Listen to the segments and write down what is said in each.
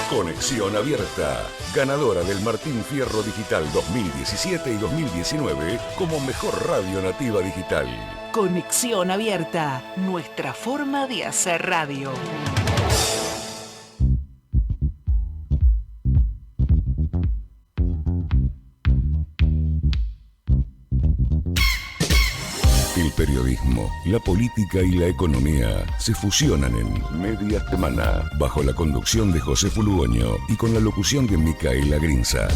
Conexión Abierta, ganadora del Martín Fierro Digital 2017 y 2019 como mejor radio nativa digital. Conexión Abierta, nuestra forma de hacer radio. El periodismo, la política y la economía se fusionan en Media Semana, bajo la conducción de José Fulugoño y con la locución de Micaela Grinza.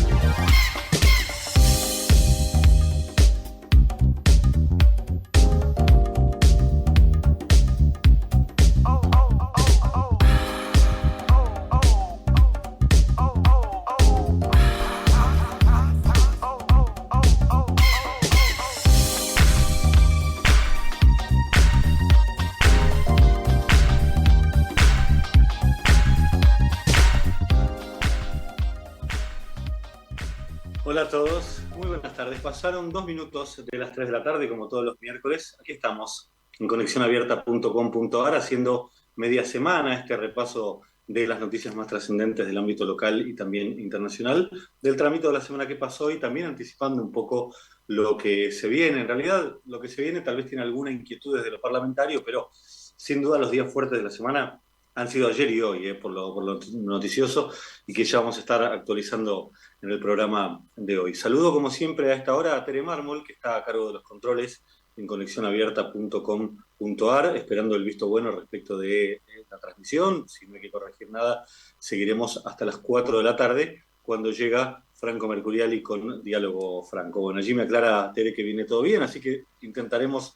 Hola a todos, muy buenas tardes. Pasaron 2 minutos de las 3 de la tarde, como todos los miércoles. Aquí estamos en conexionabierta.com.ar haciendo media semana este repaso de las noticias más trascendentes del ámbito local y también internacional, del trámite de la semana que pasó y también anticipando un poco lo que se viene. En realidad, lo que se viene tal vez tiene alguna inquietud desde lo parlamentario, pero sin duda los días fuertes de la semana han sido ayer y hoy, por lo noticioso, y que ya vamos a estar actualizando en el programa de hoy. Saludo como siempre a esta hora a Tere Mármol, que está a cargo de los controles en conexionabierta.com.ar, esperando el visto bueno respecto de la transmisión. Si no hay que corregir nada, seguiremos hasta las 4 de la tarde, cuando llega Franco Mercuriali con Diálogo Franco. Bueno, allí me aclara Tere que viene todo bien, así que intentaremos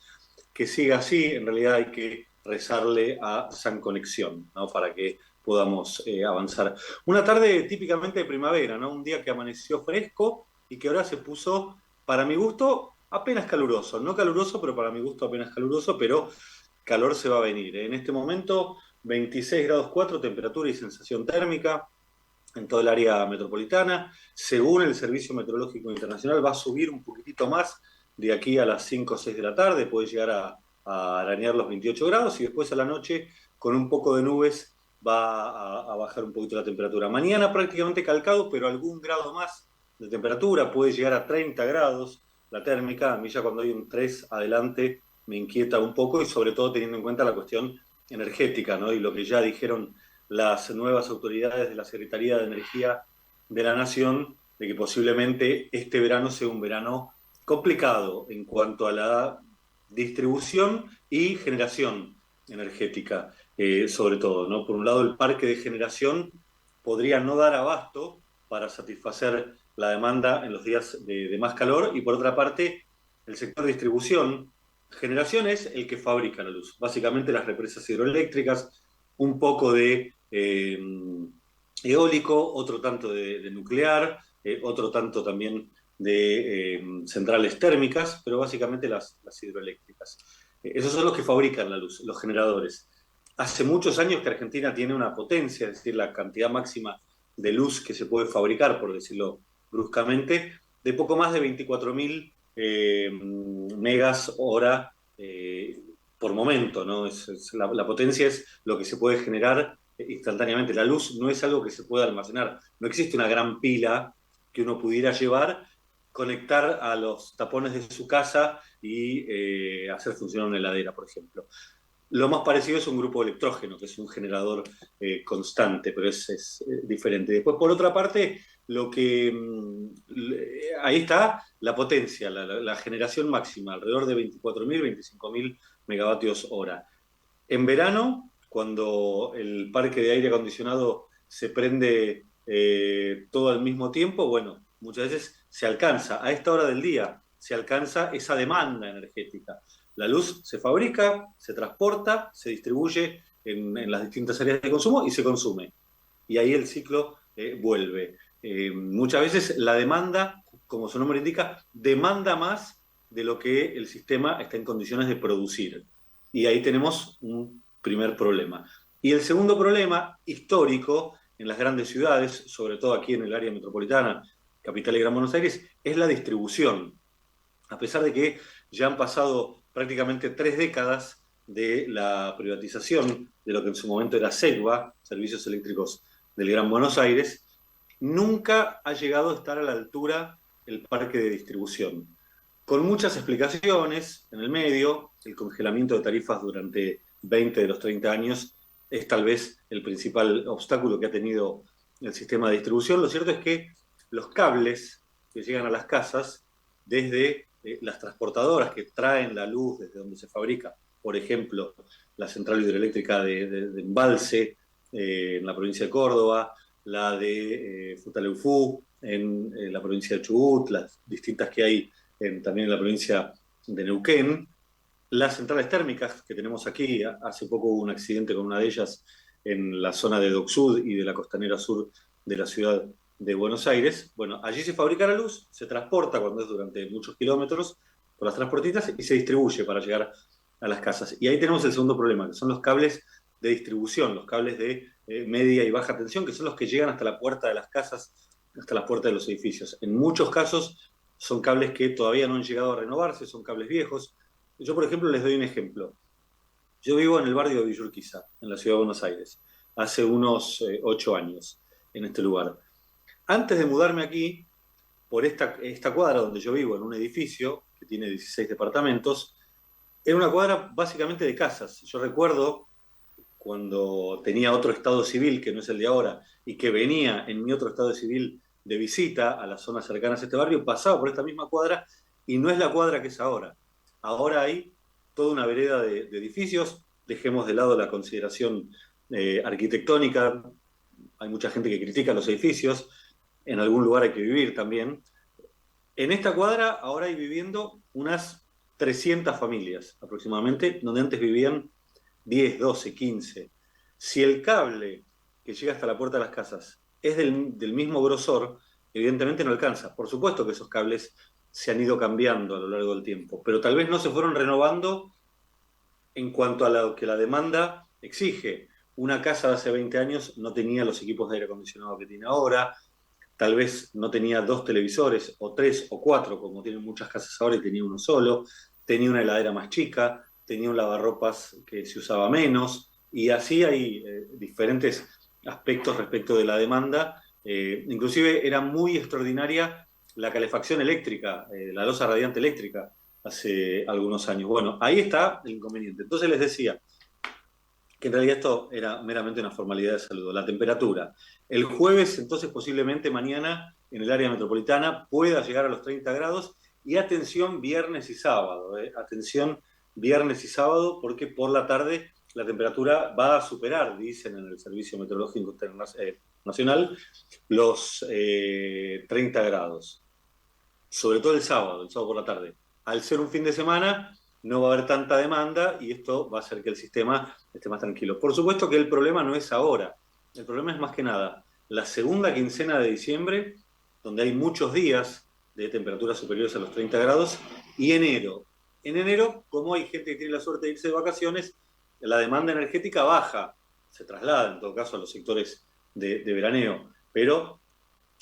que siga así. En realidad hay que rezarle a San Conexión, ¿no?, para que podamos avanzar. Una tarde típicamente de primavera, ¿no? Un día que amaneció fresco y que ahora se puso, para mi gusto, apenas caluroso. No caluroso, pero para mi gusto apenas caluroso, pero calor se va a venir. En este momento, 26 grados 4, temperatura y sensación térmica en todo el área metropolitana. Según el Servicio Meteorológico Internacional, va a subir un poquitito más de aquí a las 5 o 6 de la tarde, puede llegar a arañar los 28 grados y después a la noche, con un poco de nubes, va a bajar un poquito la temperatura. Mañana prácticamente calcado, pero algún grado más de temperatura, puede llegar a 30 grados la térmica. A mí ya cuando hay un 3 adelante me inquieta un poco, y sobre todo teniendo en cuenta la cuestión energética, ¿no? Y lo que ya dijeron las nuevas autoridades de la Secretaría de Energía de la Nación, de que posiblemente este verano sea un verano complicado en cuanto a la distribución y generación energética, sobre todo, ¿no? Por un lado, el parque de generación podría no dar abasto para satisfacer la demanda en los días de más calor, y por otra parte, el sector de distribución. Generación es el que fabrica la luz, básicamente las represas hidroeléctricas, un poco de eólico, otro tanto de nuclear, otro tanto también de centrales térmicas, pero básicamente las hidroeléctricas. Esos son los que fabrican la luz, los generadores. Hace muchos años que Argentina tiene una potencia, es decir, la cantidad máxima de luz que se puede fabricar, por decirlo bruscamente, de poco más de 24.000 megas hora por momento, ¿no? La potencia es lo que se puede generar instantáneamente. La luz no es algo que se pueda almacenar. No existe una gran pila que uno pudiera llevar, conectar a los tapones de su casa y hacer funcionar una heladera, por ejemplo. Lo más parecido es un grupo electrógeno, que es un generador constante, pero es diferente. Después, por otra parte, ahí está la potencia, la generación máxima, alrededor de 24.000, 25.000 megavatios hora. En verano, cuando el parque de aire acondicionado se prende todo al mismo tiempo, bueno, muchas veces se alcanza, a esta hora del día, se alcanza esa demanda energética. La luz se fabrica, se transporta, se distribuye en las distintas áreas de consumo y se consume. Y ahí el ciclo vuelve. Muchas veces la demanda, como su nombre indica, demanda más de lo que el sistema está en condiciones de producir. Y ahí tenemos un primer problema. Y el segundo problema, histórico, en las grandes ciudades, sobre todo aquí en el área metropolitana, Capital y Gran Buenos Aires, es la distribución. A pesar de que ya han pasado prácticamente 3 décadas de la privatización de lo que en su momento era SEGVA, Servicios Eléctricos del Gran Buenos Aires, nunca ha llegado a estar a la altura el parque de distribución, con muchas explicaciones en el medio. El congelamiento de tarifas durante 20 de los 30 años es tal vez el principal obstáculo que ha tenido el sistema de distribución. Lo cierto es que los cables que llegan a las casas, desde las transportadoras que traen la luz desde donde se fabrica, por ejemplo, la central hidroeléctrica de Embalse, en la provincia de Córdoba, la de Futaleufú, en la provincia de Chubut, las distintas que hay también en la provincia de Neuquén, las centrales térmicas que tenemos aquí. Hace poco hubo un accidente con una de ellas en la zona de Dock Sud y de la costanera sur de la ciudad de Buenos Aires. Bueno, allí se fabrica la luz, se transporta cuando es durante muchos kilómetros por las transportistas y se distribuye para llegar a las casas. Y ahí tenemos el segundo problema, que son los cables de distribución, los cables de media y baja tensión, que son los que llegan hasta la puerta de las casas, hasta la puerta de los edificios. En muchos casos son cables que todavía no han llegado a renovarse, son cables viejos. Yo, por ejemplo, les doy un ejemplo. Yo vivo en el barrio de Villurquiza, en la ciudad de Buenos Aires, hace unos 8 años en este lugar. Antes de mudarme aquí, por esta cuadra donde yo vivo, en un edificio que tiene 16 departamentos, era una cuadra básicamente de casas. Yo recuerdo cuando tenía otro estado civil, que no es el de ahora, y que venía en mi otro estado civil de visita a las zonas cercanas a este barrio, pasaba por esta misma cuadra y no es la cuadra que es ahora. Ahora hay toda una vereda de edificios. Dejemos de lado la consideración arquitectónica. Hay mucha gente que critica los edificios. En algún lugar hay que vivir también. En esta cuadra ahora hay viviendo unas 300 familias aproximadamente, donde antes vivían 10, 12, 15. Si el cable que llega hasta la puerta de las casas es del mismo grosor, evidentemente no alcanza. Por supuesto que esos cables se han ido cambiando a lo largo del tiempo, pero tal vez no se fueron renovando en cuanto a lo que la demanda exige. Una casa de hace 20 años no tenía los equipos de aire acondicionado que tiene ahora, tal vez no tenía 2 televisores, o 3 o 4, como tienen muchas casas ahora, y tenía uno solo, tenía una heladera más chica, tenía un lavarropas que se usaba menos, y así hay diferentes aspectos respecto de la demanda. Inclusive era muy extraordinaria la calefacción eléctrica, la losa radiante eléctrica, hace algunos años. Bueno, ahí está el inconveniente. Entonces les decía que en realidad esto era meramente una formalidad de saludo. La temperatura. El jueves, entonces, posiblemente mañana, en el área metropolitana, pueda llegar a los 30 grados. Y atención viernes y sábado. Atención viernes y sábado, porque por la tarde la temperatura va a superar, dicen en el Servicio Meteorológico Nacional, los 30 grados. Sobre todo el sábado por la tarde. Al ser un fin de semana, no va a haber tanta demanda y esto va a hacer que el sistema esté más tranquilo. Por supuesto que el problema no es ahora. El problema es más que nada la segunda quincena de diciembre, donde hay muchos días de temperaturas superiores a los 30 grados, y enero. En enero, como hay gente que tiene la suerte de irse de vacaciones, la demanda energética baja, se traslada en todo caso a los sectores de veraneo. Pero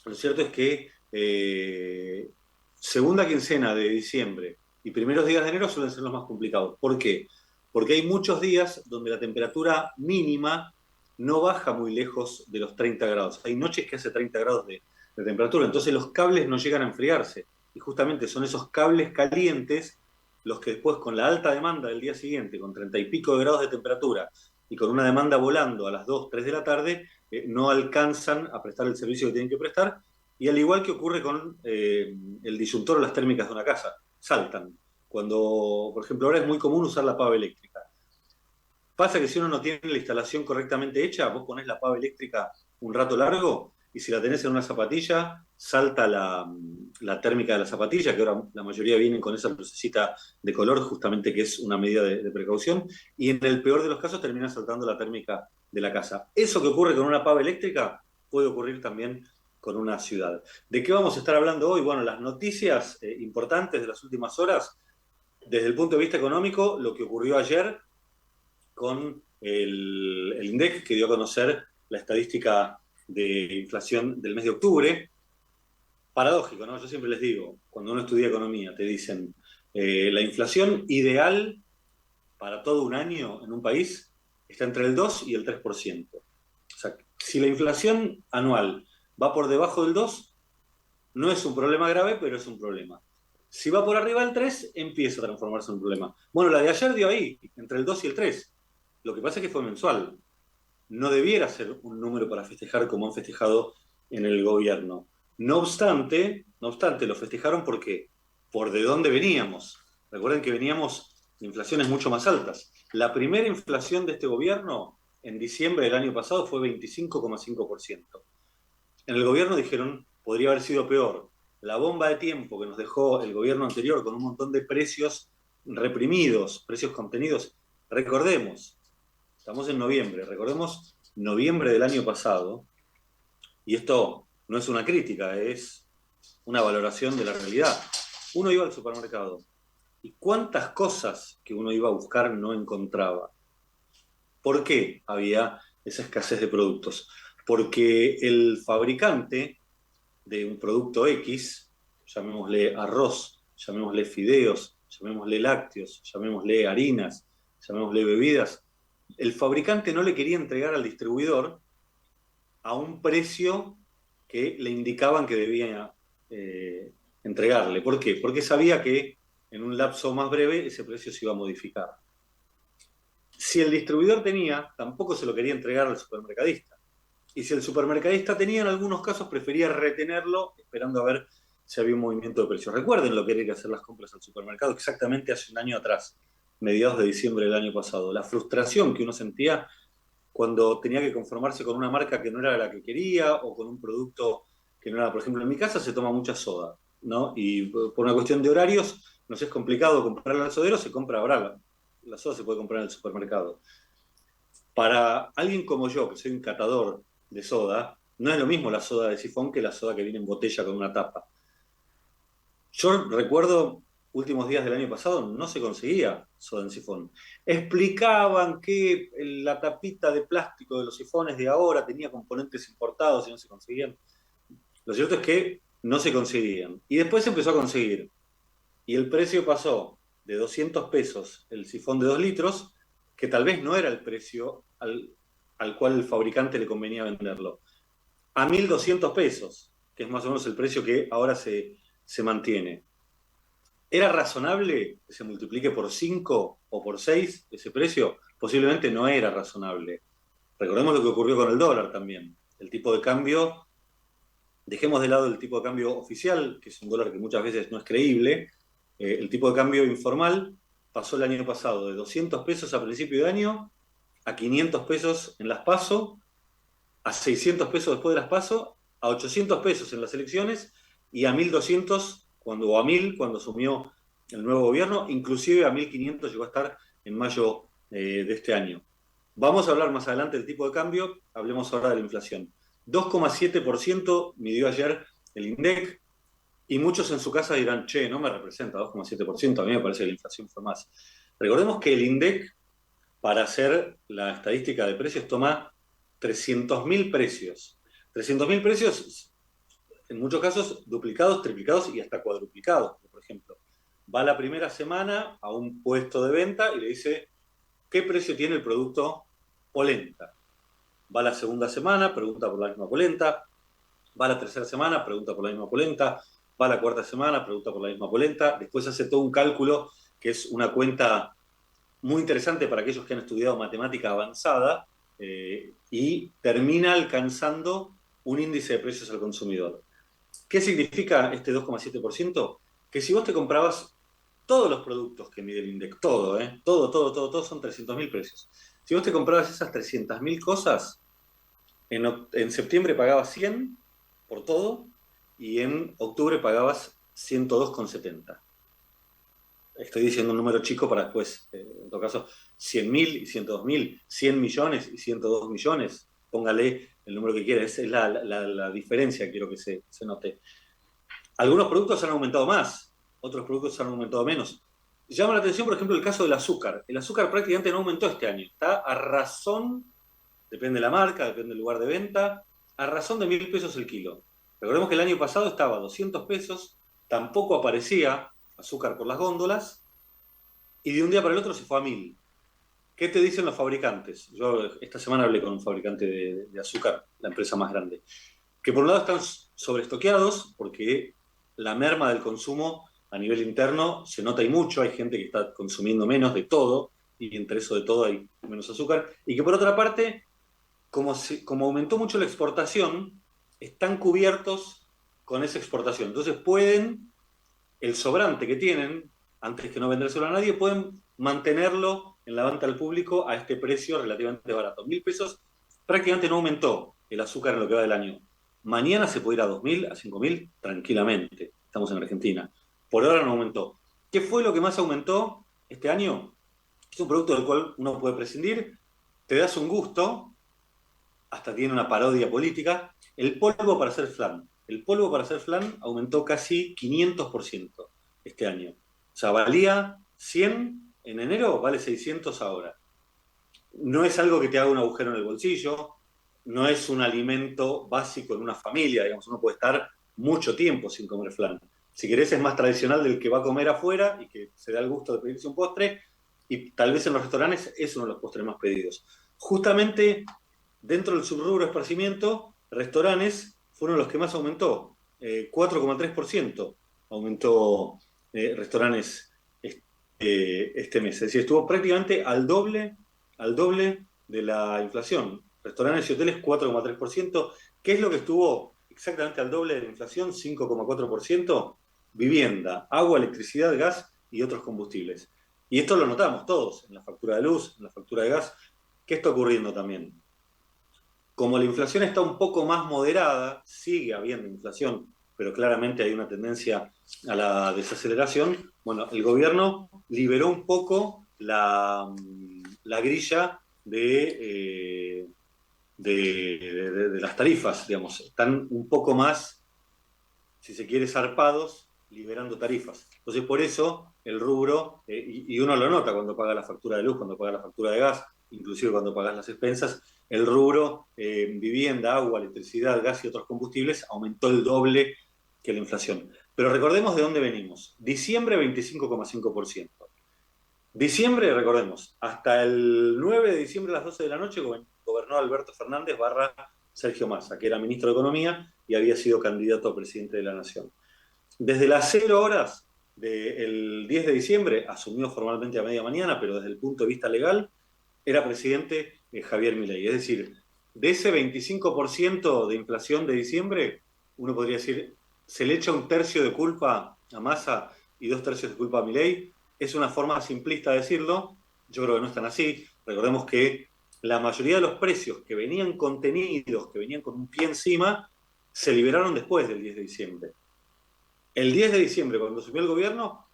lo cierto es que segunda quincena de diciembre y primeros días de enero suelen ser los más complicados. ¿Por qué? Porque hay muchos días donde la temperatura mínima no baja muy lejos de los 30 grados. Hay noches que hace 30 grados de temperatura, entonces los cables no llegan a enfriarse. Y justamente son esos cables calientes los que después, con la alta demanda del día siguiente, con 30 y pico de grados de temperatura y con una demanda volando a las 2, 3 de la tarde, no alcanzan a prestar el servicio que tienen que prestar. Y al igual que ocurre con el disyuntor o las térmicas de una casa, saltan. Cuando, por ejemplo, ahora es muy común usar la pava eléctrica. Pasa que si uno no tiene la instalación correctamente hecha, vos ponés la pava eléctrica un rato largo y si la tenés en una zapatilla, salta la térmica de la zapatilla, que ahora la mayoría vienen con esa lucecita de color, justamente que es una medida de precaución, y en el peor de los casos termina saltando la térmica de la casa. Eso que ocurre con una pava eléctrica puede ocurrir también con una ciudad. ¿De qué vamos a estar hablando hoy? Bueno, las noticias importantes de las últimas horas, desde el punto de vista económico, lo que ocurrió ayer con el INDEC, que dio a conocer la estadística de inflación del mes de octubre. Paradójico, ¿no? Yo siempre les digo, cuando uno estudia economía, te dicen, la inflación ideal para todo un año en un país está entre el 2 y el 3%. O sea, Si la inflación anual va por debajo del 2, no es un problema grave, pero es un problema. Si va por arriba del 3, empieza a transformarse en un problema. Bueno, la de ayer dio ahí, entre el 2 y el 3. Lo que pasa es que fue mensual. No debiera ser un número para festejar como han festejado en el gobierno. No obstante, lo festejaron porque por de dónde veníamos. Recuerden que veníamos de inflaciones mucho más altas. La primera inflación de este gobierno en diciembre del año pasado fue 25,5%. En el gobierno dijeron, podría haber sido peor. La bomba de tiempo que nos dejó el gobierno anterior con un montón de precios reprimidos, precios contenidos. Recordemos, estamos en noviembre, recordemos noviembre del año pasado, y esto no es una crítica, es una valoración de la realidad. Uno iba al supermercado y cuántas cosas que uno iba a buscar no encontraba. ¿Por qué había esa escasez de productos? Porque el fabricante de un producto X, llamémosle arroz, llamémosle fideos, llamémosle lácteos, llamémosle harinas, llamémosle bebidas, el fabricante no le quería entregar al distribuidor a un precio que le indicaban que debía entregarle. ¿Por qué? Porque sabía que en un lapso más breve ese precio se iba a modificar. Si el distribuidor tenía, tampoco se lo quería entregar al supermercadista. Y si el supermercadista tenía, en algunos casos prefería retenerlo esperando a ver si había un movimiento de precios. Recuerden lo que era ir a hacer las compras al supermercado exactamente hace un año atrás, mediados de diciembre del año pasado. La frustración que uno sentía cuando tenía que conformarse con una marca que no era la que quería o con un producto que no era, por ejemplo, en mi casa se toma mucha soda, ¿no? Y por una cuestión de horarios nos es complicado comprarla al sodero, se compra ahora. La soda se puede comprar en el supermercado. Para alguien como yo, que soy un catador de soda, no es lo mismo la soda de sifón que la soda que viene en botella con una tapa. Yo recuerdo, últimos días del año pasado, no se conseguía soda en sifón. Explicaban que la tapita de plástico de los sifones de ahora tenía componentes importados y no se conseguían. Lo cierto es que no se conseguían. Y después se empezó a conseguir. Y el precio pasó de 200 pesos el sifón de 2 litros, que tal vez no era el precio al cual el fabricante le convenía venderlo, a 1.200 pesos, que es más o menos el precio que ahora se mantiene. ¿Era razonable que se multiplique por 5 o por 6 ese precio? Posiblemente no era razonable. Recordemos lo que ocurrió con el dólar también. El tipo de cambio, dejemos de lado el tipo de cambio oficial, que es un dólar que muchas veces no es creíble, el tipo de cambio informal pasó el año pasado de 200 pesos a principio de año a 500 pesos en las PASO, a 600 pesos después de las PASO, a 800 pesos en las elecciones y a 1.200 o a 1.000 cuando asumió el nuevo gobierno, inclusive a 1.500 llegó a estar en mayo de este año. Vamos a hablar más adelante del tipo de cambio, hablemos ahora de la inflación. 2,7% midió ayer el INDEC, y muchos en su casa dirán, che, no me representa 2,7%, a mí me parece que la inflación fue más. Recordemos que el INDEC, para hacer la estadística de precios, toma 300.000 precios. 300.000 precios, en muchos casos, duplicados, triplicados y hasta cuadruplicados. Por ejemplo, va la primera semana a un puesto de venta y le dice, ¿qué precio tiene el producto polenta? Va la segunda semana, pregunta por la misma polenta. Va la tercera semana, pregunta por la misma polenta. Va la cuarta semana, pregunta por la misma polenta. Después hace todo un cálculo que es una cuenta muy interesante para aquellos que han estudiado matemática avanzada y termina alcanzando un índice de precios al consumidor. ¿Qué significa este 2,7%? Que si vos te comprabas todos los productos que mide el INDEC, todo, son 300.000 precios. Si vos te comprabas esas 300.000 cosas, en septiembre pagabas 100 por todo y en octubre pagabas 102,70. Estoy diciendo un número chico para después, en todo caso, 100.000 y 102.000, 100 millones y 102 millones. Póngale el número que quiera, esa es la diferencia, quiero que se note. Algunos productos han aumentado más, otros productos han aumentado menos. Llama la atención, por ejemplo, el caso del azúcar. El azúcar prácticamente no aumentó este año. Está a razón, depende de la marca, depende del lugar de venta, a razón de 1.000 pesos el kilo. Recordemos que el año pasado estaba a 200 pesos, tampoco aparecía azúcar por las góndolas, y de un día para el otro se fue a 1.000. ¿Qué te dicen los fabricantes? Yo esta semana hablé con un fabricante de azúcar, la empresa más grande, que por un lado están sobreestoqueados porque la merma del consumo a nivel interno se nota y mucho, hay gente que está consumiendo menos de todo, y entre eso de todo hay menos azúcar, y que por otra parte, como aumentó mucho la exportación, están cubiertos con esa exportación. Entonces pueden, el sobrante que tienen, antes que no vendérselo a nadie, pueden mantenerlo en la venta al público a este precio relativamente barato. 1.000 pesos prácticamente no aumentó el azúcar en lo que va del año. Mañana se puede ir a 2.000, a 5.000 tranquilamente. Estamos en Argentina. Por ahora no aumentó. ¿Qué fue lo que más aumentó este año? Es un producto del cual uno puede prescindir. Te das un gusto, hasta tiene una parodia política. El polvo para hacer flan. El polvo para hacer flan aumentó casi 500% este año. O sea, valía 100 en enero, vale 600 ahora. No es algo que te haga un agujero en el bolsillo, no es un alimento básico en una familia, digamos, uno puede estar mucho tiempo sin comer flan. Si querés es más tradicional del que va a comer afuera y que se da el gusto de pedirse un postre, y tal vez en los restaurantes es uno de los postres más pedidos. Justamente dentro del subrubro esparcimiento, restaurantes fueron los que más aumentó, 4,3% aumentó restaurantes este mes. Es decir, estuvo prácticamente al doble de la inflación. Restaurantes y hoteles 4,3%. ¿Qué es lo que estuvo exactamente al doble de la inflación? 5,4%. Vivienda, agua, electricidad, gas y otros combustibles. Y esto lo notamos todos, en la factura de luz, en la factura de gas. ¿Qué está ocurriendo también? Como la inflación está un poco más moderada, sigue habiendo inflación, pero claramente hay una tendencia a la desaceleración. Bueno, el gobierno liberó un poco la grilla de las tarifas, digamos. Están un poco más, si se quiere, zarpados, liberando tarifas. Entonces, por eso el rubro, y uno lo nota cuando paga la factura de luz, cuando paga la factura de gas, inclusive cuando pagas las expensas, el rubro vivienda, agua, electricidad, gas y otros combustibles aumentó el doble que la inflación. Pero recordemos de dónde venimos. Diciembre 25,5%. Diciembre, recordemos, hasta el 9 de diciembre a las 12 de la noche gobernó Alberto Fernández barra Sergio Massa, que era ministro de Economía y había sido candidato a presidente de la Nación. Desde las 0 horas del 10 de diciembre, asumió formalmente a media mañana, pero desde el punto de vista legal, era presidente Javier Milei. Es decir, de ese 25% de inflación de diciembre, uno podría decir, se le echa un tercio de culpa a Massa y 2 tercios de culpa a Milei. Es una forma simplista de decirlo, yo creo que no es tan así. Recordemos que la mayoría de los precios que venían contenidos, que venían con un pie encima, se liberaron después del 10 de diciembre. El 10 de diciembre, cuando asumió el gobierno,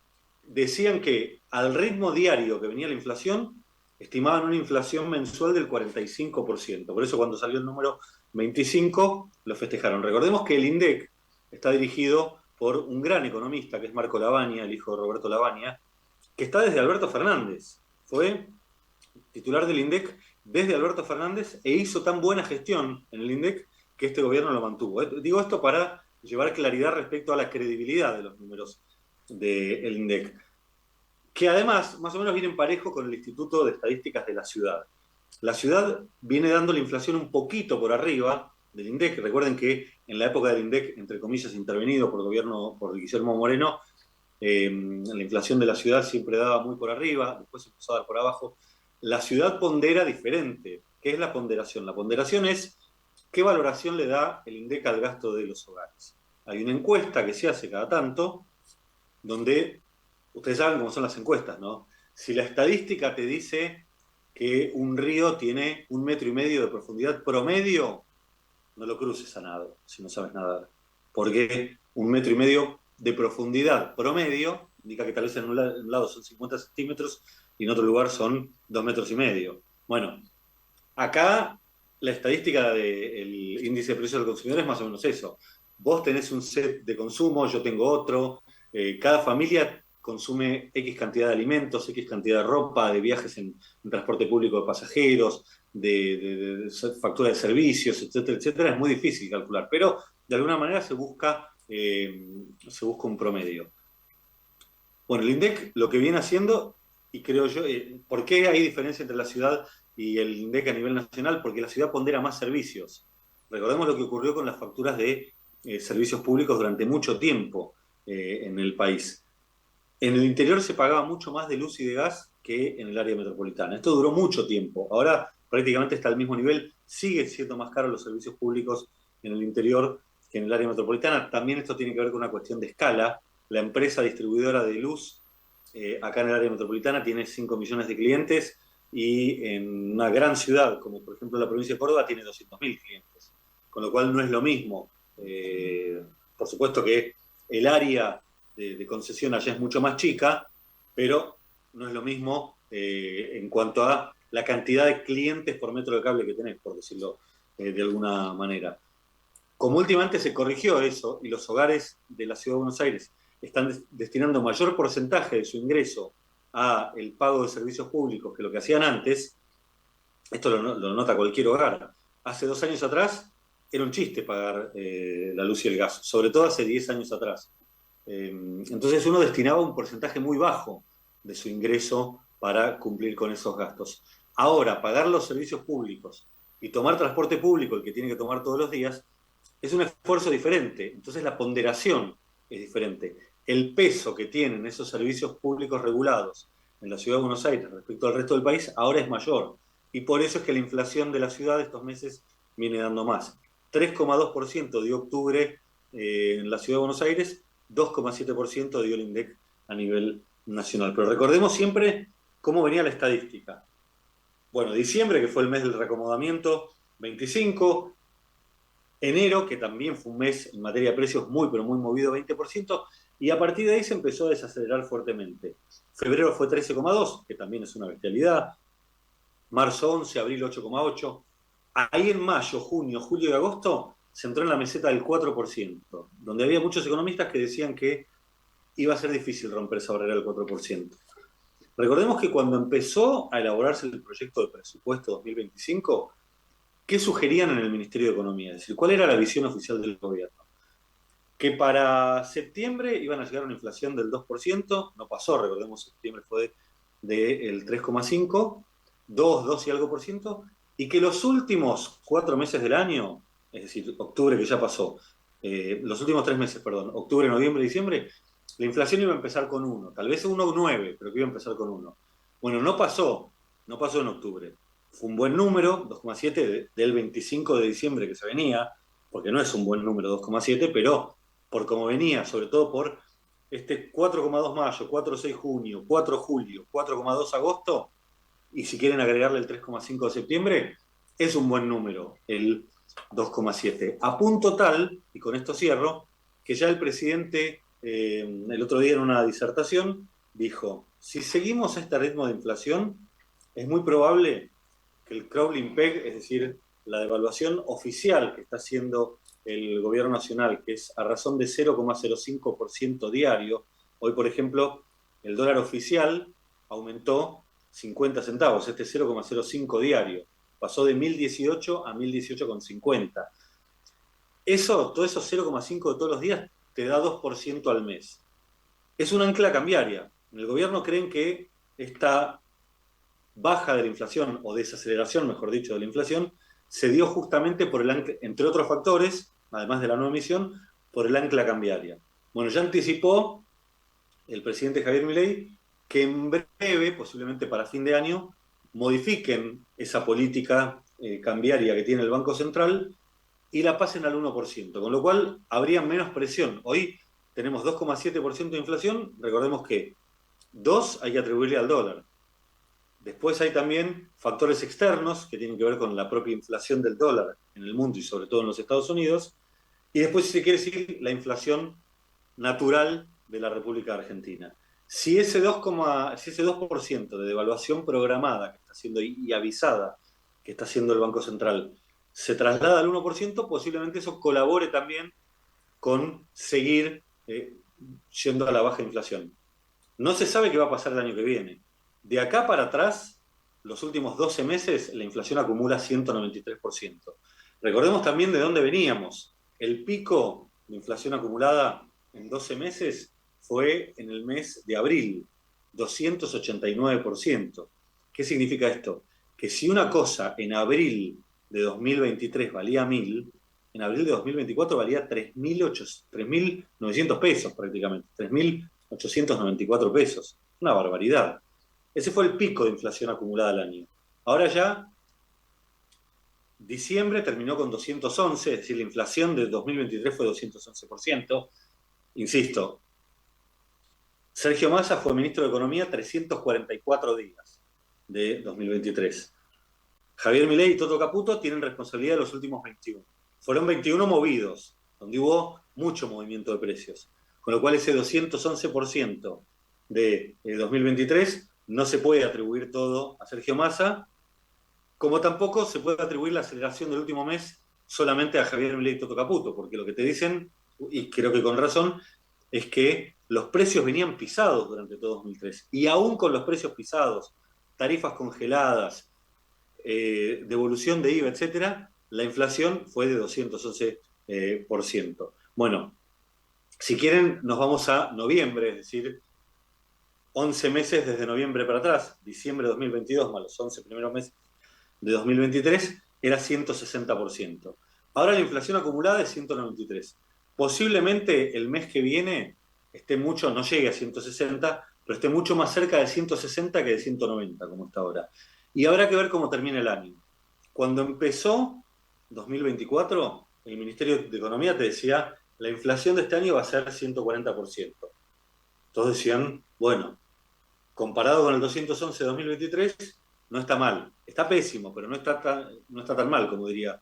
decían que al ritmo diario que venía la inflación, estimaban una inflación mensual del 45%. Por eso cuando salió el número 25, lo festejaron. Recordemos que el INDEC está dirigido por un gran economista, que es Marco Lavagna, el hijo de Roberto Lavagna, que está desde Alberto Fernández. Fue titular del INDEC desde Alberto Fernández e hizo tan buena gestión en el INDEC que este gobierno lo mantuvo. Digo esto para llevar claridad respecto a la credibilidad de los números del INDEC, que además más o menos vienen parejo con el Instituto de Estadísticas de la Ciudad. La ciudad viene dando la inflación un poquito por arriba del INDEC. Recuerden que en la época del INDEC, entre comillas, intervenido por el gobierno, por Guillermo Moreno, la inflación de la ciudad siempre daba muy por arriba, después empezó a dar por abajo. La ciudad pondera diferente. ¿Qué es la ponderación? La ponderación es qué valoración le da el INDEC al gasto de los hogares. Hay una encuesta que se hace cada tanto, donde, ustedes saben cómo son las encuestas, ¿no? Si la estadística te dice que un río tiene 1,5 metros de profundidad promedio, no lo cruces a nado, si no sabes nadar. Porque 1,5 metros de profundidad promedio indica que tal vez en un lado son 50 centímetros y en otro lugar son 2,5 metros. Bueno, acá la estadística del índice de precios del consumidor es más o menos eso. Vos tenés un set de consumo, yo tengo otro, cada familia consume X cantidad de alimentos, X cantidad de ropa, de viajes en transporte público de pasajeros, de factura de servicios, etcétera, etcétera. Es muy difícil calcular, pero de alguna manera se busca un promedio. Bueno, el INDEC lo que viene haciendo y creo yo, ¿por qué hay diferencia entre la ciudad y el INDEC a nivel nacional? Porque la ciudad pondera más servicios. Recordemos lo que ocurrió con las facturas de servicios públicos durante mucho tiempo en el país. En el interior se pagaba mucho más de luz y de gas que en el área metropolitana. Esto duró mucho tiempo. Ahora prácticamente está al mismo nivel. Sigue siendo más caro los servicios públicos en el interior que en el área metropolitana. También esto tiene que ver con una cuestión de escala. La empresa distribuidora de luz acá en el área metropolitana tiene 5 millones de clientes y en una gran ciudad, como por ejemplo la provincia de Córdoba, tiene 200.000 clientes. Con lo cual no es lo mismo. Por supuesto que el área de concesión allá es mucho más chica, pero no es lo mismo en cuanto a la cantidad de clientes por metro de cable que tenés, por decirlo de alguna manera. Como últimamente se corrigió eso y los hogares de la Ciudad de Buenos Aires están destinando mayor porcentaje de su ingreso a el pago de servicios públicos que lo que hacían antes, esto lo nota cualquier hogar. Hace 2 años atrás era un chiste pagar la luz y el gas, sobre todo hace 10 años atrás. Entonces uno destinaba un porcentaje muy bajo de su ingreso para cumplir con esos gastos. Ahora, pagar los servicios públicos y tomar transporte público, el que tiene que tomar todos los días, es un esfuerzo diferente. Entonces la ponderación es diferente. El peso que tienen esos servicios públicos regulados en la Ciudad de Buenos Aires respecto al resto del país ahora es mayor. Y por eso es que la inflación de la ciudad estos meses viene dando más. 3,2% dio octubre en la Ciudad de Buenos Aires, 2,7% dio el INDEC a nivel nacional. Pero recordemos siempre cómo venía la estadística. Bueno, diciembre, que fue el mes del reacomodamiento, 25, enero, que también fue un mes en materia de precios muy, pero muy movido, 20%, y a partir de ahí se empezó a desacelerar fuertemente. Febrero fue 13,2, que también es una bestialidad, marzo 11, abril 8,8, ahí en mayo, junio, julio y agosto se entró en la meseta del 4%, donde había muchos economistas que decían que iba a ser difícil romper esa barrera del 4%. Recordemos que cuando empezó a elaborarse el proyecto de presupuesto 2025, ¿qué sugerían en el Ministerio de Economía? Es decir, ¿cuál era la visión oficial del gobierno? Que para septiembre iban a llegar a una inflación del 2%, no pasó, recordemos, septiembre fue del 3,5%, 2 y algo por ciento, y que los últimos 4 meses del año, es decir, octubre que ya pasó, los últimos 3 meses, perdón, octubre, noviembre, diciembre, la inflación iba a empezar con 1, tal vez 1,9, pero que iba a empezar con 1. Bueno, no pasó en octubre. Fue un buen número, 2,7 del 25 de diciembre que se venía, porque no es un buen número 2,7, pero por cómo venía, sobre todo por este 4,2 mayo, 4,6 junio, 4 julio, 4,2 agosto, y si quieren agregarle el 3,5 de septiembre, es un buen número, el 2,7. A punto tal, y con esto cierro, que ya el presidente el otro día en una disertación dijo, si seguimos a este ritmo de inflación, es muy probable que el crawling peg, es decir, la devaluación oficial que está haciendo el gobierno nacional, que es a razón de 0,05% diario, hoy por ejemplo el dólar oficial aumentó 50 centavos, este 0,05 diario, pasó de 1.018 a 1.018,50. Todo eso 0,5 de todos los días te da 2% al mes. Es una ancla cambiaria. En el gobierno creen que esta baja de la inflación, o desaceleración, mejor dicho, de la inflación, se dio justamente por el ancla, entre otros factores, además de la no emisión, por el ancla cambiaria. Bueno, ya anticipó el presidente Javier Milei que en breve, posiblemente para fin de año, modifiquen esa política cambiaria que tiene el Banco Central y la pasen al 1%, con lo cual habría menos presión. Hoy tenemos 2,7% de inflación, recordemos que 2 hay que atribuirle al dólar. Después hay también factores externos que tienen que ver con la propia inflación del dólar en el mundo y sobre todo en los Estados Unidos. Y después, si se quiere decir, la inflación natural de la República Argentina. Si ese 2% de devaluación programada que está haciendo y avisada que está haciendo el Banco Central se traslada al 1%, posiblemente eso colabore también con seguir yendo a la baja inflación. No se sabe qué va a pasar el año que viene. De acá para atrás, los últimos 12 meses, la inflación acumula 193%. Recordemos también de dónde veníamos. El pico de inflación acumulada en 12 meses fue en el mes de abril. 289%. ¿Qué significa esto? Que si una cosa en abril de 2023 valía 1.000, en abril de 2024 valía 3.900 pesos prácticamente, 3.894 pesos. Una barbaridad. Ese fue el pico de inflación acumulada al año. Ahora ya, diciembre terminó con 211, es decir, la inflación de 2023 fue 211%. Insisto, Sergio Massa fue ministro de Economía 344 días de 2023. Javier Milei y Toto Caputo tienen responsabilidad de los últimos 21. Fueron 21 movidos, donde hubo mucho movimiento de precios. Con lo cual ese 211% de 2023 no se puede atribuir todo a Sergio Massa, como tampoco se puede atribuir la aceleración del último mes solamente a Javier Milei y Toto Caputo, porque lo que te dicen, y creo que con razón, es que los precios venían pisados durante todo 2003. Y aún con los precios pisados, tarifas congeladas, devolución de IVA, etcétera, la inflación fue de 211%. Bueno, si quieren, nos vamos a noviembre, es decir, 11 meses desde noviembre para atrás, diciembre de 2022 más los 11 primeros meses de 2023, era 160%. Ahora la inflación acumulada es 193%. Posiblemente el mes que viene esté mucho, no llegue a 160, pero esté mucho más cerca de 160 que de 190, como está ahora. Y habrá que ver cómo termina el año. Cuando empezó 2024, el Ministerio de Economía te decía, la inflación de este año va a ser 140%. Todos decían, bueno, comparado con el 211 de 2023, no está mal. Está pésimo, pero no está tan mal, como diría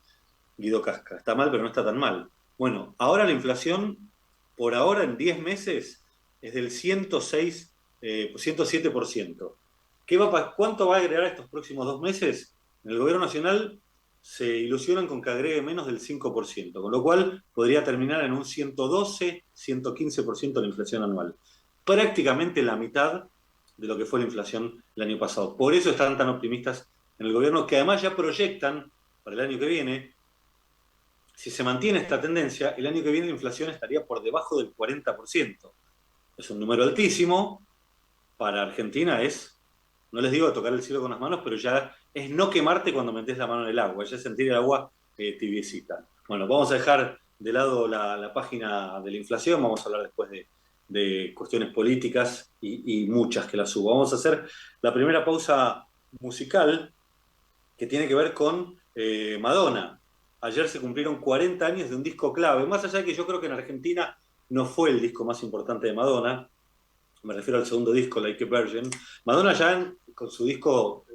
Guido Casca. Está mal, pero no está tan mal. Bueno, ahora la inflación, por ahora en 10 meses, es del 106, 107%. ¿Cuánto va a agregar estos próximos 2 meses? En el gobierno nacional se ilusionan con que agregue menos del 5%, con lo cual podría terminar en un 112, 115% de la inflación anual. Prácticamente la mitad de lo que fue la inflación el año pasado. Por eso están tan optimistas en el gobierno, que además ya proyectan para el año que viene, si se mantiene esta tendencia, el año que viene la inflación estaría por debajo del 40%. Es un número altísimo, para Argentina es, no les digo tocar el cielo con las manos, pero ya es no quemarte cuando metes la mano en el agua, ya es sentir el agua tibiecita. Bueno, vamos a dejar de lado la página de la inflación, vamos a hablar después de cuestiones políticas y muchas que las subo. Vamos a hacer la primera pausa musical que tiene que ver con Madonna. Ayer se cumplieron 40 años de un disco clave, más allá de que yo creo que en Argentina no fue el disco más importante de Madonna, me refiero al segundo disco, Like a Virgin. Madonna ya con su disco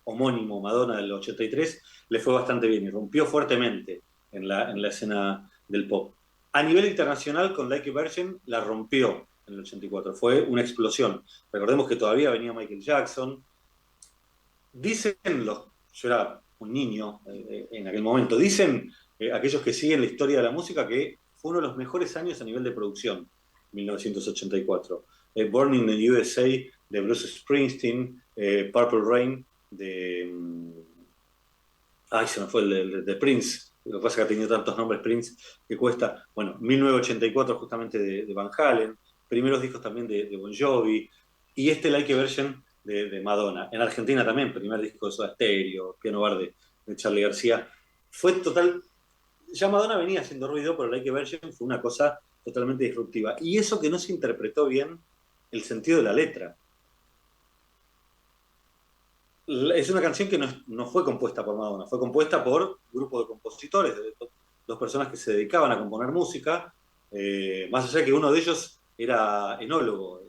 homónimo, Madonna del 83, le fue bastante bien y rompió fuertemente en la escena del pop. A nivel internacional, con Like a Virgin, la rompió en el 84. Fue una explosión. Recordemos que todavía venía Michael Jackson. Dicen yo era un niño en aquel momento, dicen aquellos que siguen la historia de la música que fue uno de los mejores años a nivel de producción, 1984. Born in the USA de Bruce Springsteen, Purple Rain de... se me fue el de Prince, lo que pasa es que ha tenido tantos nombres Prince que cuesta, bueno, 1984 justamente de Van Halen, primeros discos también de Bon Jovi, y este Like a Virgin de Madonna. En Argentina también, primer disco de Soda Stereo, Piano Bar de Charly García. Fue total... Ya Madonna venía haciendo ruido, pero Like a Virgin fue una cosa totalmente disruptiva. Y eso que no se interpretó bien el sentido de la letra. Es una canción que no fue compuesta por Madonna, fue compuesta por un grupo de compositores, dos personas que se dedicaban a componer música, más allá de que uno de ellos era enólogo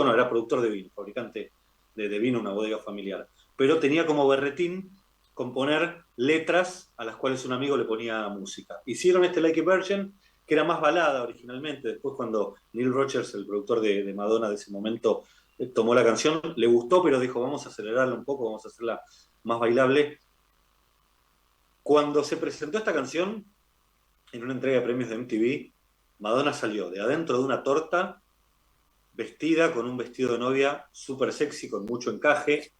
no, era productor de vino, fabricante de vino, una bodega familiar, pero tenía como berretín componer letras a las cuales un amigo le ponía música. Hicieron este Like a Virgin, que era más balada originalmente, después cuando Neil Rogers, el productor de Madonna de ese momento, tomó la canción, le gustó, pero dijo, vamos a acelerarla un poco, vamos a hacerla más bailable. Cuando se presentó esta canción, en una entrega de premios de MTV, Madonna salió de adentro de una torta, vestida con un vestido de novia súper sexy, con mucho encaje,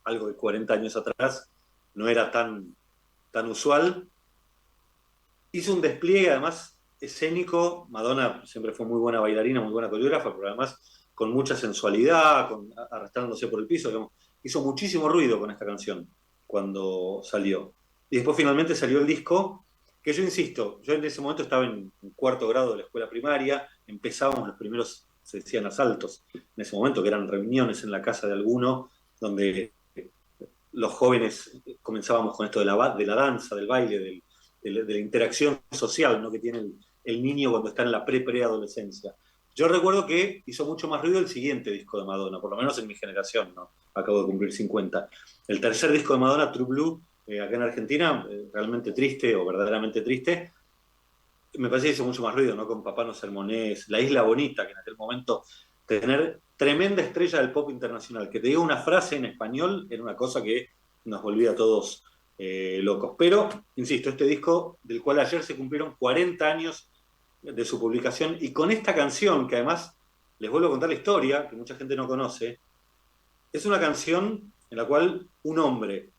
algo de 40 años atrás no era tan usual. Hizo un despliegue, además, escénico. Madonna siempre fue muy buena bailarina, muy buena coreógrafa, pero además con mucha sensualidad, arrastrándose por el piso, digamos. Hizo muchísimo ruido con esta canción cuando salió. Y después finalmente salió el disco, que yo insisto, yo en ese momento estaba en cuarto grado de la escuela primaria, empezábamos los primeros, se decían asaltos, en ese momento, que eran reuniones en la casa de alguno, donde los jóvenes comenzábamos con esto de la danza, del baile, de la interacción social, ¿no?, que tiene el niño cuando está en la preadolescencia. Yo recuerdo que hizo mucho más ruido el siguiente disco de Madonna, por lo menos en mi generación, ¿no? Acabo de cumplir 50. El tercer disco de Madonna, True Blue, acá en Argentina, realmente triste o verdaderamente triste, me parece que hizo mucho más ruido, ¿no? Con Papá no sermonés, La Isla Bonita, que en aquel momento tener tremenda estrella del pop internacional, que te diga una frase en español era una cosa que nos volvía a todos locos. Pero, insisto, este disco, del cual ayer se cumplieron 40 años de su publicación, y con esta canción, que además, les vuelvo a contar la historia, que mucha gente no conoce, es una canción en la cual un hombre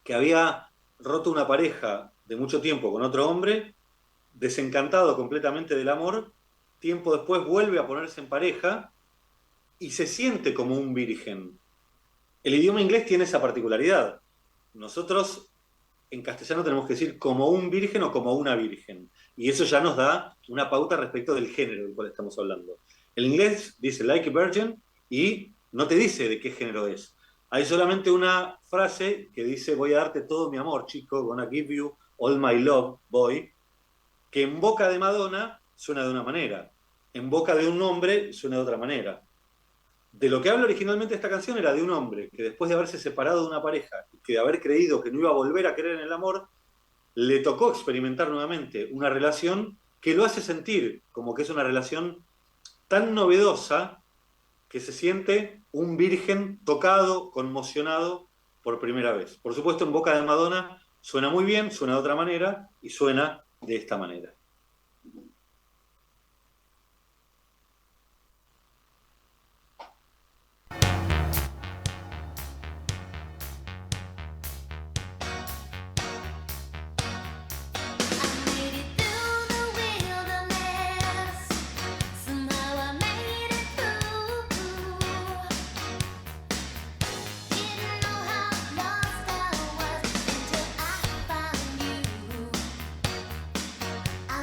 que había roto una pareja de mucho tiempo con otro hombre, desencantado completamente del amor, tiempo después vuelve a ponerse en pareja y se siente como un virgen. El idioma inglés tiene esa particularidad. Nosotros en castellano tenemos que decir como un virgen o como una virgen. Y eso ya nos da una pauta respecto del género del cual estamos hablando. El inglés dice like a virgin y no te dice de qué género es. Hay solamente una frase que dice voy a darte todo mi amor, chico, gonna give you all my love, boy, que en boca de Madonna suena de una manera, en boca de un hombre suena de otra manera. De lo que habla originalmente esta canción era de un hombre que después de haberse separado de una pareja y que de haber creído que no iba a volver a creer en el amor, le tocó experimentar nuevamente una relación que lo hace sentir como que es una relación tan novedosa que se siente un virgen tocado, conmocionado por primera vez. Por supuesto, en boca de Madonna suena muy bien, suena de otra manera y suena de esta manera. I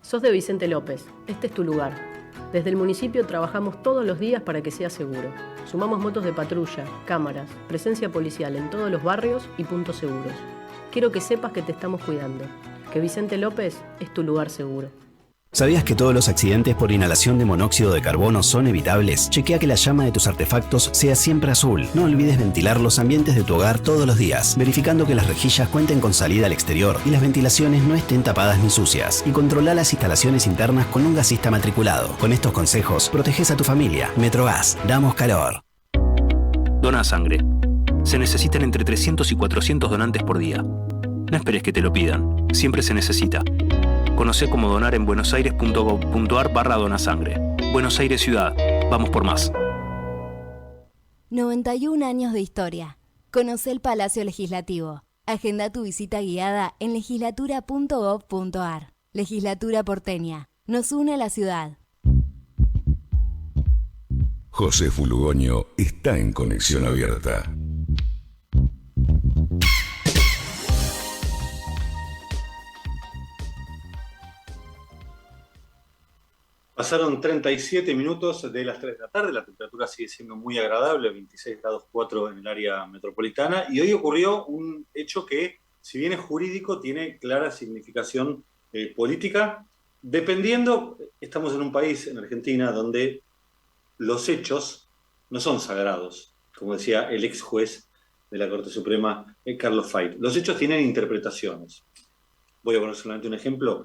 Sos de Vicente López, este es tu lugar. Desde el municipio trabajamos todos los días para que sea seguro. Sumamos motos de patrulla, cámaras, presencia policial en todos los barrios y puntos seguros. Quiero que sepas que te estamos cuidando, que Vicente López es tu lugar seguro. ¿Sabías que todos los accidentes por inhalación de monóxido de carbono son evitables? Chequea que la llama de tus artefactos sea siempre azul. No olvides ventilar los ambientes de tu hogar todos los días, verificando que las rejillas cuenten con salida al exterior y las ventilaciones no estén tapadas ni sucias. Y controla las instalaciones internas con un gasista matriculado. Con estos consejos, proteges a tu familia. Metrogas, damos calor. Dona sangre. Se necesitan entre 300 y 400 donantes por día. No esperes que te lo pidan. Siempre se necesita. Conocé cómo donar en buenosaires.gov.ar/donasangre. Buenos Aires Ciudad. Vamos por más. 91 años de historia. Conoce el Palacio Legislativo. Agenda tu visita guiada en legislatura.gov.ar. Legislatura porteña. Nos une a la ciudad. José Lugoño está en Conexión Abierta. Pasaron 37 minutos de las 3 de la tarde, la temperatura sigue siendo muy agradable, 26 grados 4 en el área metropolitana, y hoy ocurrió un hecho que, si bien es jurídico, tiene clara significación política, dependiendo, estamos en un país, en Argentina, donde los hechos no son sagrados, como decía el ex juez de la Corte Suprema, Carlos Fait. Los hechos tienen interpretaciones. Voy a poner solamente un ejemplo.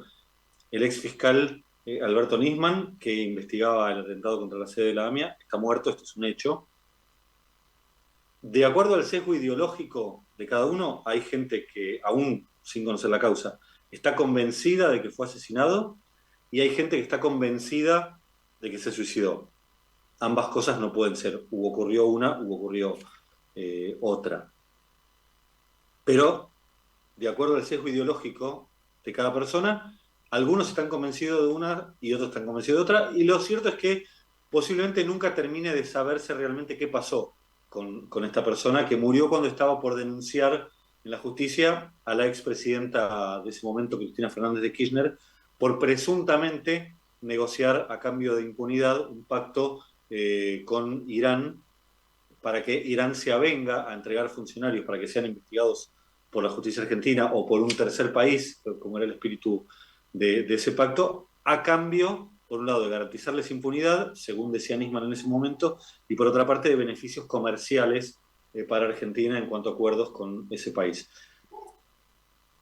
El ex fiscal Alberto Nisman, que investigaba el atentado contra la sede de la AMIA, está muerto, esto es un hecho. De acuerdo al sesgo ideológico de cada uno, hay gente que, aún sin conocer la causa, está convencida de que fue asesinado, y hay gente que está convencida de que se suicidó. Ambas cosas no pueden ser. Ocurrió una, ocurrió otra. Pero, de acuerdo al sesgo ideológico de cada persona, algunos están convencidos de una y otros están convencidos de otra, y lo cierto es que posiblemente nunca termine de saberse realmente qué pasó con esta persona que murió cuando estaba por denunciar en la justicia a la expresidenta de ese momento, Cristina Fernández de Kirchner, por presuntamente negociar a cambio de impunidad un pacto con Irán para que Irán se avenga a entregar funcionarios para que sean investigados por la justicia argentina o por un tercer país, como era el espíritu de ese pacto, a cambio, por un lado, de garantizarles impunidad, según decía Nisman en ese momento, y por otra parte, de beneficios comerciales para Argentina en cuanto a acuerdos con ese país.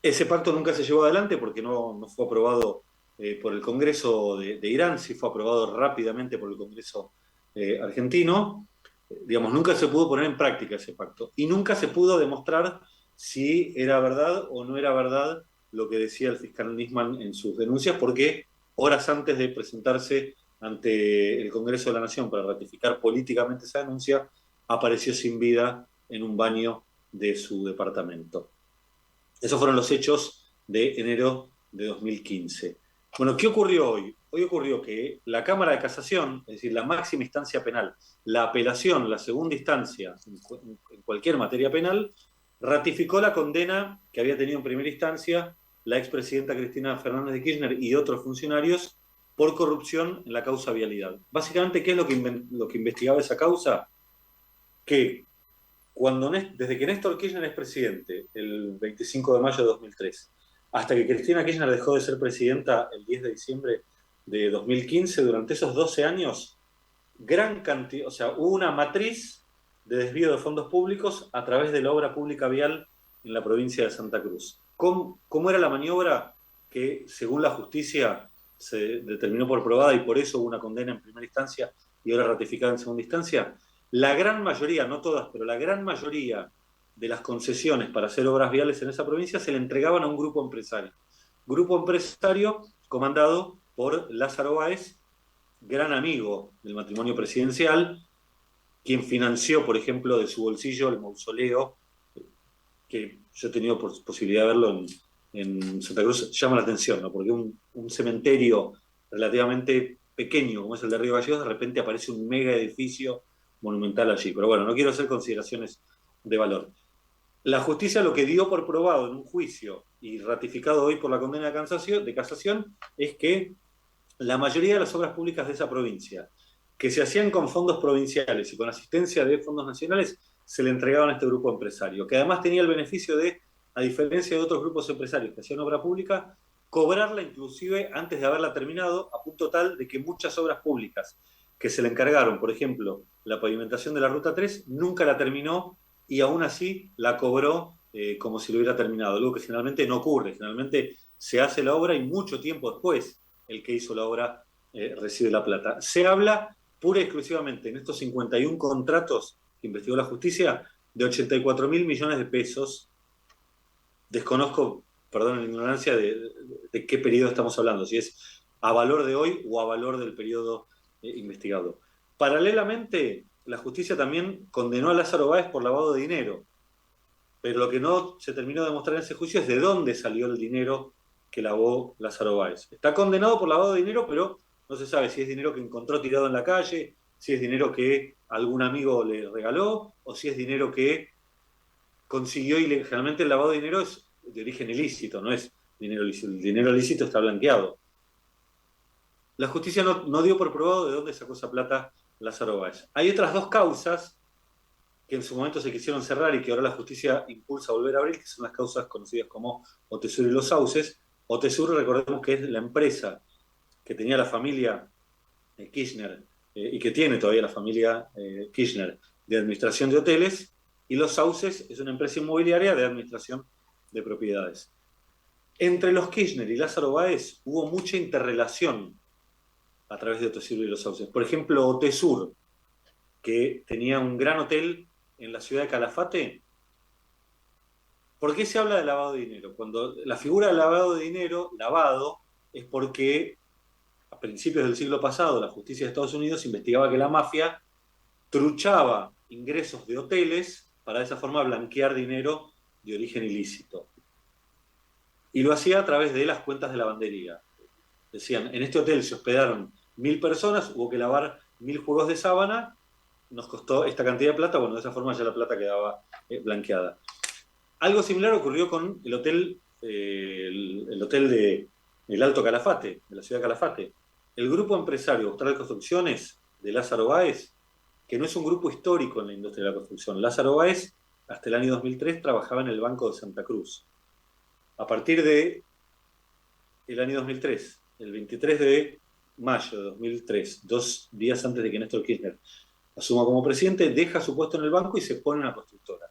Ese pacto nunca se llevó adelante porque no fue aprobado por el Congreso de Irán, sí fue aprobado rápidamente por el Congreso argentino. Digamos, nunca se pudo poner en práctica ese pacto, y nunca se pudo demostrar si era verdad o no era verdad lo que decía el fiscal Nisman en sus denuncias, porque horas antes de presentarse ante el Congreso de la Nación para ratificar políticamente esa denuncia, apareció sin vida en un baño de su departamento. Esos fueron los hechos de enero de 2015. Bueno, ¿qué ocurrió hoy? Hoy ocurrió que la Cámara de Casación, es decir, la máxima instancia penal, la apelación, la segunda instancia en cualquier materia penal, ratificó la condena que había tenido en primera instancia la expresidenta Cristina Fernández de Kirchner y otros funcionarios por corrupción en la causa vialidad. Básicamente, ¿qué es lo que investigaba esa causa? Que desde que Néstor Kirchner es presidente, el 25 de mayo de 2003, hasta que Cristina Kirchner dejó de ser presidenta el 10 de diciembre de 2015, durante esos 12 años, gran cantidad, o sea, hubo una matriz de desvío de fondos públicos a través de la obra pública vial en la provincia de Santa Cruz. ¿Cómo era la maniobra que, según la justicia, se determinó por probada y por eso hubo una condena en primera instancia y ahora ratificada en segunda instancia? La gran mayoría, no todas, pero la gran mayoría de las concesiones para hacer obras viales en esa provincia se le entregaban a un grupo empresario. Grupo empresario comandado por Lázaro Báez, gran amigo del matrimonio presidencial, quien financió, por ejemplo, de su bolsillo el mausoleo, que yo he tenido posibilidad de verlo en Santa Cruz, llama la atención, ¿no? Porque un cementerio relativamente pequeño, como es el de Río Gallegos, de repente aparece un mega edificio monumental allí. Pero bueno, no quiero hacer consideraciones de valor. La justicia lo que dio por probado en un juicio y ratificado hoy por la condena de casación es que la mayoría de las obras públicas de esa provincia, que se hacían con fondos provinciales y con asistencia de fondos nacionales, se le entregaban a este grupo empresario, que además tenía el beneficio de, a diferencia de otros grupos empresarios que hacían obra pública, cobrarla inclusive antes de haberla terminado, a punto tal de que muchas obras públicas que se le encargaron, por ejemplo, la pavimentación de la Ruta 3, nunca la terminó y aún así la cobró como si lo hubiera terminado, algo que generalmente no ocurre, generalmente se hace la obra y mucho tiempo después el que hizo la obra recibe la plata. Se habla pura y exclusivamente en estos 51 contratos que investigó la justicia de 84.000 millones de pesos. Desconozco, perdón la ignorancia, de qué periodo estamos hablando, si es a valor de hoy o a valor del periodo investigado. Paralelamente, la justicia también condenó a Lázaro Báez por lavado de dinero, pero lo que no se terminó de demostrar en ese juicio es de dónde salió el dinero que lavó Lázaro Báez. Está condenado por lavado de dinero, pero no se sabe si es dinero que encontró tirado en la calle, si es dinero que algún amigo le regaló, o si es dinero que consiguió ilegalmente. Generalmente el lavado de dinero es de origen ilícito, no es dinero lícito. El dinero lícito está blanqueado. La justicia no dio por probado de dónde sacó esa plata Lázaro Báez. Hay otras dos causas que en su momento se quisieron cerrar y que ahora la justicia impulsa a volver a abrir, que son las causas conocidas como Otesur y Los Sauces. Otesur, recordemos que es la empresa que tenía la familia Kirchner y que tiene todavía la familia Kirchner de administración de hoteles, y Los Sauces es una empresa inmobiliaria de administración de propiedades. Entre los Kirchner y Lázaro Báez hubo mucha interrelación a través de Otesur y Los Sauces. Por ejemplo, Otesur, que tenía un gran hotel en la ciudad de Calafate. ¿Por qué se habla de lavado de dinero? Cuando la figura de lavado de dinero, lavado, es porque a principios del siglo pasado la justicia de Estados Unidos investigaba que la mafia truchaba ingresos de hoteles para de esa forma blanquear dinero de origen ilícito. Y lo hacía a través de las cuentas de lavandería. Decían, en este hotel se hospedaron 1.000 personas, hubo que lavar 1.000 juegos de sábana, nos costó esta cantidad de plata, bueno, de esa forma ya la plata quedaba blanqueada. Algo similar ocurrió con el hotel de el Alto Calafate, de la ciudad de Calafate. El grupo empresario Austral Construcciones de Lázaro Báez, que no es un grupo histórico en la industria de la construcción. Lázaro Báez, hasta el año 2003, trabajaba en el Banco de Santa Cruz. A partir de el año 2003, el 23 de mayo de 2003, 2 días antes de que Néstor Kirchner asuma como presidente, deja su puesto en el banco y se pone en una constructora.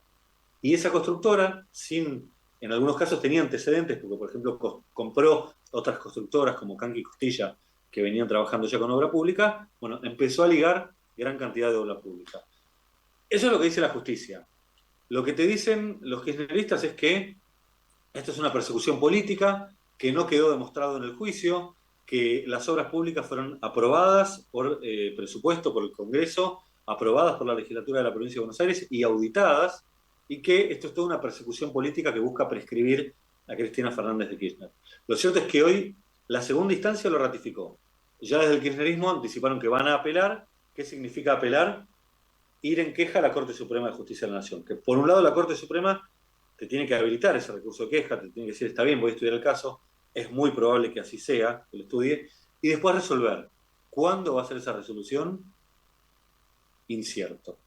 Y esa constructora, en algunos casos tenía antecedentes, porque por ejemplo compró otras constructoras como Canqui y Costilla, que venían trabajando ya con obra pública, bueno, empezó a ligar gran cantidad de obra pública. Eso es lo que dice la justicia. Lo que te dicen los kirchneristas es que esto es una persecución política, que no quedó demostrado en el juicio, que las obras públicas fueron aprobadas por presupuesto, por el Congreso, aprobadas por la legislatura de la provincia de Buenos Aires y auditadas, y que esto es toda una persecución política que busca prescribir a Cristina Fernández de Kirchner. Lo cierto es que hoy la segunda instancia lo ratificó. Ya desde el kirchnerismo anticiparon que van a apelar. ¿Qué significa apelar? Ir en queja a la Corte Suprema de Justicia de la Nación. Que por un lado la Corte Suprema te tiene que habilitar ese recurso de queja, te tiene que decir, está bien, voy a estudiar el caso, es muy probable que así sea, que lo estudie, y después resolver. ¿Cuándo va a ser esa resolución? Incierto.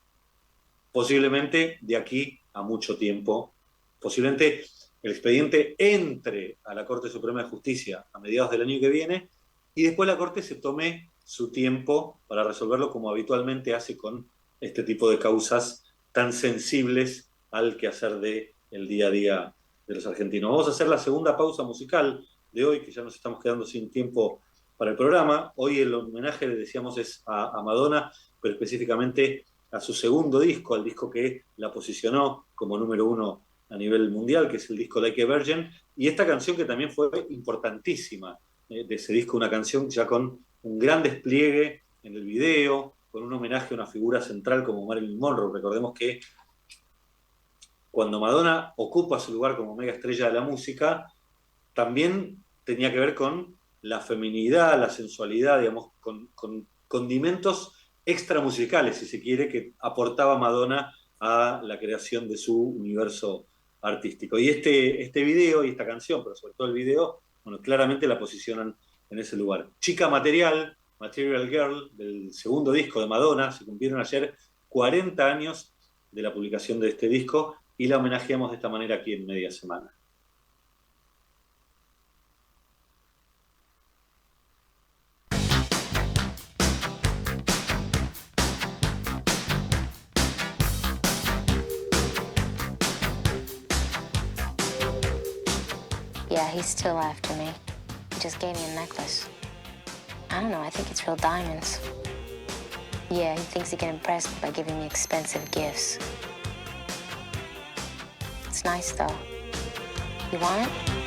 Posiblemente de aquí a mucho tiempo, posiblemente el expediente entre a la Corte Suprema de Justicia a mediados del año que viene, y después la Corte se tome su tiempo para resolverlo como habitualmente hace con este tipo de causas tan sensibles al quehacer del día a día de los argentinos. Vamos a hacer la segunda pausa musical de hoy, que ya nos estamos quedando sin tiempo para el programa. Hoy el homenaje, le decíamos, es a Madonna, pero específicamente a su segundo disco, al disco que la posicionó como número 1 a nivel mundial, que es el disco Like a Virgin, y esta canción que también fue importantísima de ese disco, una canción ya con un gran despliegue en el video, con un homenaje a una figura central como Marilyn Monroe. Recordemos que cuando Madonna ocupa su lugar como mega estrella de la música, también tenía que ver con la feminidad, la sensualidad, digamos, con condimentos extra musicales, si se quiere, que aportaba Madonna a la creación de su universo artístico. Y este video y esta canción, pero sobre todo el video, bueno, claramente la posicionan en ese lugar. Chica Material, Material Girl, del segundo disco de Madonna, se cumplieron ayer 40 años de la publicación de este disco y la homenajeamos de esta manera aquí en Media Semana. Yeah, he's still after me. He just gave me a necklace. I don't know, I think it's real diamonds. Yeah, he thinks he can impress me by giving me expensive gifts. It's nice, though. You want it?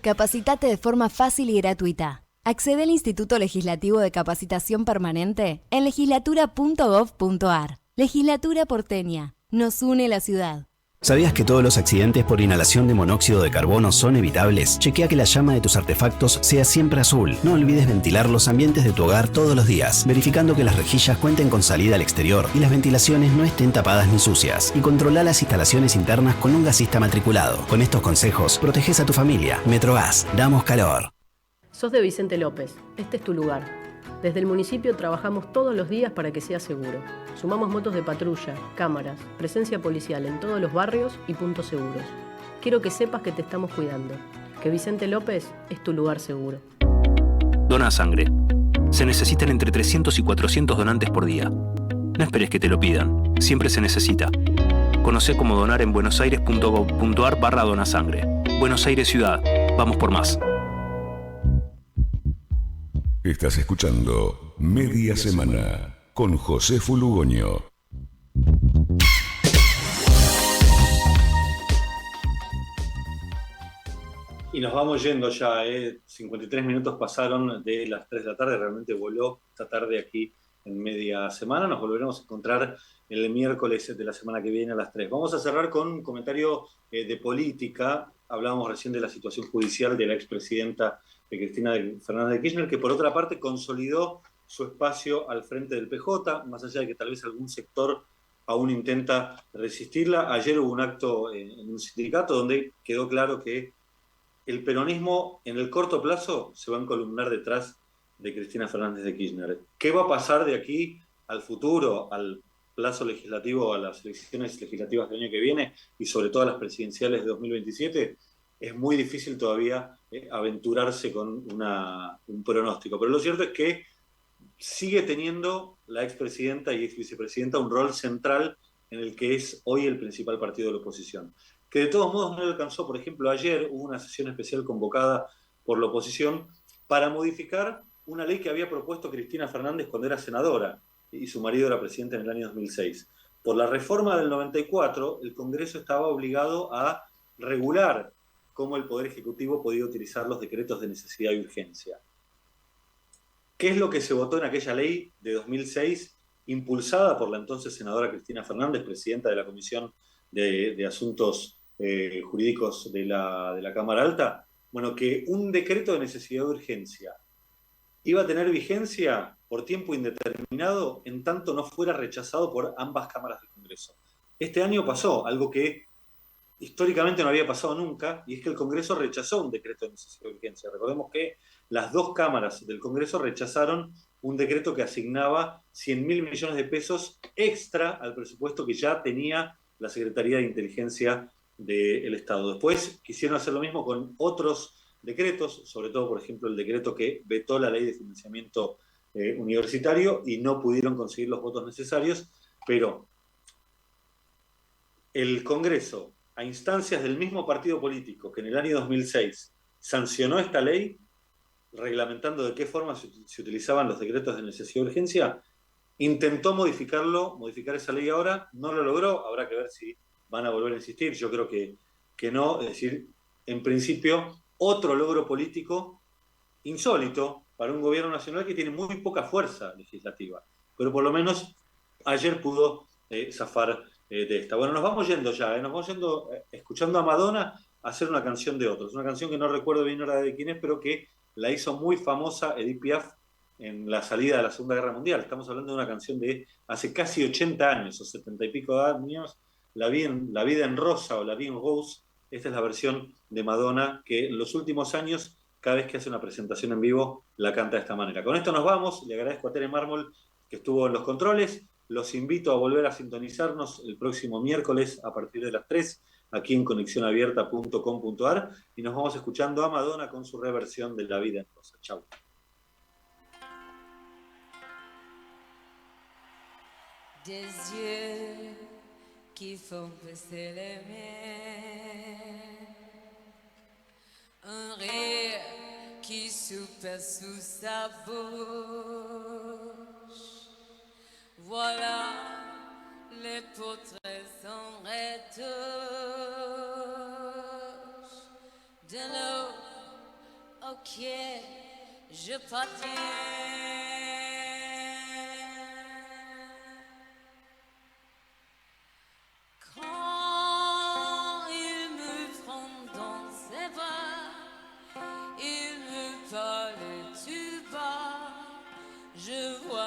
Capacitate de forma fácil y gratuita. Accede al Instituto Legislativo de Capacitación Permanente en legislatura.gov.ar. Legislatura porteña. Nos une la ciudad. ¿Sabías que todos los accidentes por inhalación de monóxido de carbono son evitables? Chequea que la llama de tus artefactos sea siempre azul. No olvides ventilar los ambientes de tu hogar todos los días, verificando que las rejillas cuenten con salida al exterior y las ventilaciones no estén tapadas ni sucias. Y controla las instalaciones internas con un gasista matriculado. Con estos consejos, proteges a tu familia. Metrogas, damos calor. Sos de Vicente López, este es tu lugar. Desde el municipio trabajamos todos los días para que sea seguro. Sumamos motos de patrulla, cámaras, presencia policial en todos los barrios y puntos seguros. Quiero que sepas que te estamos cuidando, que Vicente López es tu lugar seguro. Dona sangre. Se necesitan entre 300 y 400 donantes por día. No esperes que te lo pidan, siempre se necesita. Conocé cómo donar en buenosaires.gov.ar/donasangre. Buenos Aires Ciudad. Vamos por más. Estás escuchando Media Semana con Josefo Lugoño. Y nos vamos yendo ya, 53 minutos pasaron de las 3 de la tarde, realmente voló esta tarde aquí en Media Semana. Nos volveremos a encontrar el miércoles de la semana que viene a las 3. Vamos a cerrar con un comentario de política. Hablábamos recién de la situación judicial de la expresidenta Cristina Fernández de Kirchner, que por otra parte consolidó su espacio al frente del PJ, más allá de que tal vez algún sector aún intenta resistirla. Ayer hubo un acto en un sindicato donde quedó claro que el peronismo en el corto plazo se va a encolumnar detrás de Cristina Fernández de Kirchner. ¿Qué va a pasar de aquí al futuro, al plazo legislativo, a las elecciones legislativas del año que viene y sobre todo a las presidenciales de 2027? Es muy difícil todavía aventurarse con un pronóstico. Pero lo cierto es que sigue teniendo la expresidenta y ex vicepresidenta un rol central en el que es hoy el principal partido de la oposición. Que de todos modos no le alcanzó. Por ejemplo, ayer hubo una sesión especial convocada por la oposición para modificar una ley que había propuesto Cristina Fernández cuando era senadora y su marido era presidente en el año 2006. Por la reforma del 94, el Congreso estaba obligado a regular cómo el Poder Ejecutivo podía utilizar los decretos de necesidad y urgencia. ¿Qué es lo que se votó en aquella ley de 2006, impulsada por la entonces senadora Cristina Fernández, presidenta de la Comisión de Asuntos Jurídicos de la Cámara Alta? Bueno, que un decreto de necesidad de urgencia iba a tener vigencia por tiempo indeterminado en tanto no fuera rechazado por ambas cámaras del Congreso. Este año pasó algo que históricamente no había pasado nunca, y es que el Congreso rechazó un decreto de necesidad de urgencia. Recordemos que las dos cámaras del Congreso rechazaron un decreto que asignaba 100.000 millones de pesos extra al presupuesto que ya tenía la Secretaría de Inteligencia del Estado. Después quisieron hacer lo mismo con otros decretos, sobre todo, por ejemplo, el decreto que vetó la ley de financiamiento universitario, y no pudieron conseguir los votos necesarios, pero el Congreso, a instancias del mismo partido político que en el año 2006 sancionó esta ley, reglamentando de qué forma se utilizaban los decretos de necesidad de urgencia, intentó modificar esa ley ahora, no lo logró. Habrá que ver si van a volver a insistir. Yo creo que no. Es decir, en principio, otro logro político insólito para un gobierno nacional que tiene muy poca fuerza legislativa. Pero por lo menos ayer pudo zafar de esta. Bueno, nos vamos yendo ya, nos vamos yendo escuchando a Madonna hacer una canción de otros. Una canción que no recuerdo bien ahora de quién es, pero que la hizo muy famosa Edith Piaf en la salida de la Segunda Guerra Mundial. Estamos hablando de una canción de hace casi 80 años, o 70 y pico de años, La vida en rosa o La vie en rose. Esta es la versión de Madonna que en los últimos años, cada vez que hace una presentación en vivo, la canta de esta manera. Con esto nos vamos. Le agradezco a Tere Mármol, que estuvo en los controles. Los invito a volver a sintonizarnos el próximo miércoles a partir de las 3, aquí en conexionabierta.com.ar, y nos vamos escuchando a Madonna con su reversión de La vida en rosa. Chau. Des yeux qui font baisser les miens, un rire qui soupe sous sa bouche. Voilà les portraits sans retouche de l'eau auquel je partiens. Quand il me prend dans ses bras, il me parle tout bas, je vois